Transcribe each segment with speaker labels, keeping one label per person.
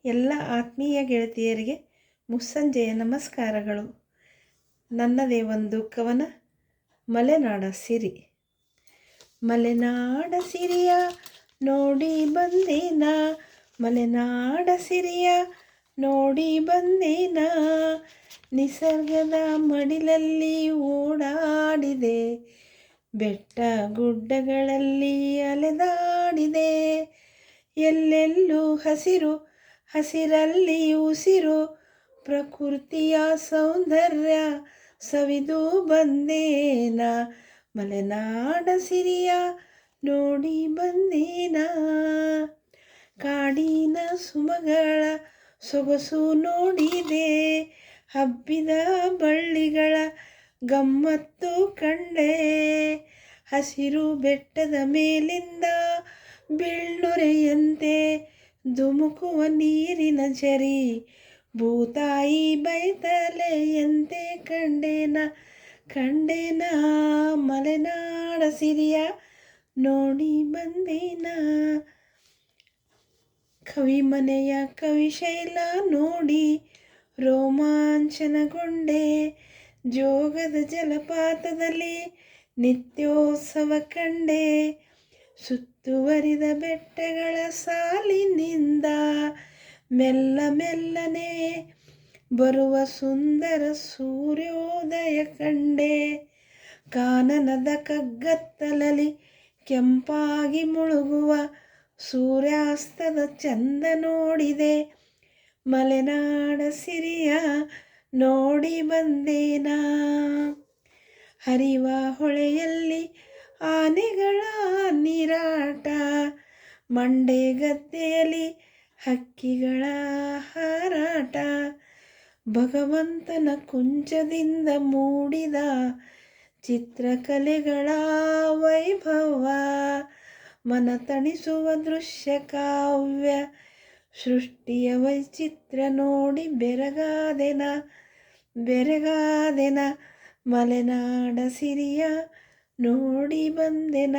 Speaker 1: ಎಲ್ಲ ಆತ್ಮೀಯ ಗೆಳತಿಯರಿಗೆ ಮುಸ್ಸಂಜೆಯ ನಮಸ್ಕಾರಗಳು. ನನ್ನದೇ ಒಂದು ಕವನ, ಮಲೆನಾಡ ಸಿರಿ. ಮಲೆನಾಡ ಸಿರಿಯ ನೋಡಿ ಬಂದೇನ, ಮಲೆನಾಡ ಸಿರಿಯ ನೋಡಿ ಬಂದೇನ, ನಿಸರ್ಗದ ಮಡಿಲಲ್ಲಿ ಓಡಾಡಿದೆ, ಬೆಟ್ಟ ಗುಡ್ಡಗಳಲ್ಲಿ ಅಲೆದಾಡಿದೆ, ಎಲ್ಲೆಲ್ಲೂ ಹಸಿರು ಹಸಿರಲ್ಲಿ ಉಸಿರು, ಪ್ರಕೃತಿಯ ಸೌಂದರ್ಯ ಸವಿದು ಬಂದೇನ, ಮಲೆನಾಡ ಸಿರಿಯ ನೋಡಿ ಬಂದೇನ. ಕಾಡಿನ ಸುಮಗಳ ಸೊಗಸು ನೋಡಿದೆ, ಹಬ್ಬಿದ ಬಳ್ಳಿಗಳ ಗಮ್ಮತ್ತು ಕಂಡೆ, ಹಸಿರು ಬೆಟ್ಟದ ಮೇಲಿಂದ ಬೀಳ್ನೊರೆಯಂತೆ ಧುಮುಕುವ ನೀರಿನ ಝರಿ, ಭೂತಾಯಿ ಬೈತಲೆಯಂತೆ ಕಂಡೇನ ಕಂಡೇನ, ಮಲೆನಾಡ ಸಿರಿಯ ನೋಡಿ ಬಂದೇನ. ಕವಿಮನೆಯ ಕವಿಶೈಲ ನೋಡಿ ರೋಮಾಂಚನಗೊಂಡೆ, ಜೋಗದ ಜಲಪಾತದಲ್ಲಿ ನಿತ್ಯೋತ್ಸವ ಕಂಡೆ, ಸುತ್ತುವರಿದ ಬೆಟ್ಟಗಳ ಸಾಲಿನಿಂದ ಮೆಲ್ಲ ಮೆಲ್ಲನೆ ಬರುವ ಸುಂದರ ಸೂರ್ಯೋದಯ ಕಂಡೆ, ಕಾನನದ ಕಗ್ಗತ್ತಲಲ್ಲಿ ಕೆಂಪಾಗಿ ಮುಳುಗುವ ಸೂರ್ಯಾಸ್ತದ ಚಂದ ನೋಡಿದೆ, ಮಲೆನಾಡ ಸಿರಿಯ ನೋಡಿ ಬಂದೇನ. ಹರಿವ ಹೊಳೆಯಲ್ಲಿ ಆನೆಗಳ ನೀರಾಟ, ಮಂಡೆ ಗದ್ದೆಯಲ್ಲಿ ಹಕ್ಕಿಗಳ ಹಾರಾಟ, ಭಗವಂತನ ಕುಂಚದಿಂದ ಮೂಡಿದ ಚಿತ್ರಕಲೆಗಳ ವೈಭವ, ಮನ ತಣಿಸುವ ದೃಶ್ಯ ಕಾವ್ಯ ಸೃಷ್ಟಿಯ ವೈಚಿತ್ರ ನೋಡಿ ಬೆರಗಾದೆನ ಬೆರಗಾದೆನ, ಮಲೆನಾಡ ಸಿರಿಯ ನೋಡಿ ಬಂದೆನ,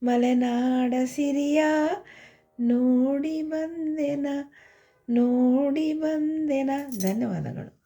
Speaker 1: ಮಲೆನಾಡ ಸಿರಿಯ ನೋಡಿ ಬಂದೆನ ನೋಡಿ ಬಂದೆನ. ಧನ್ಯವಾದಗಳು.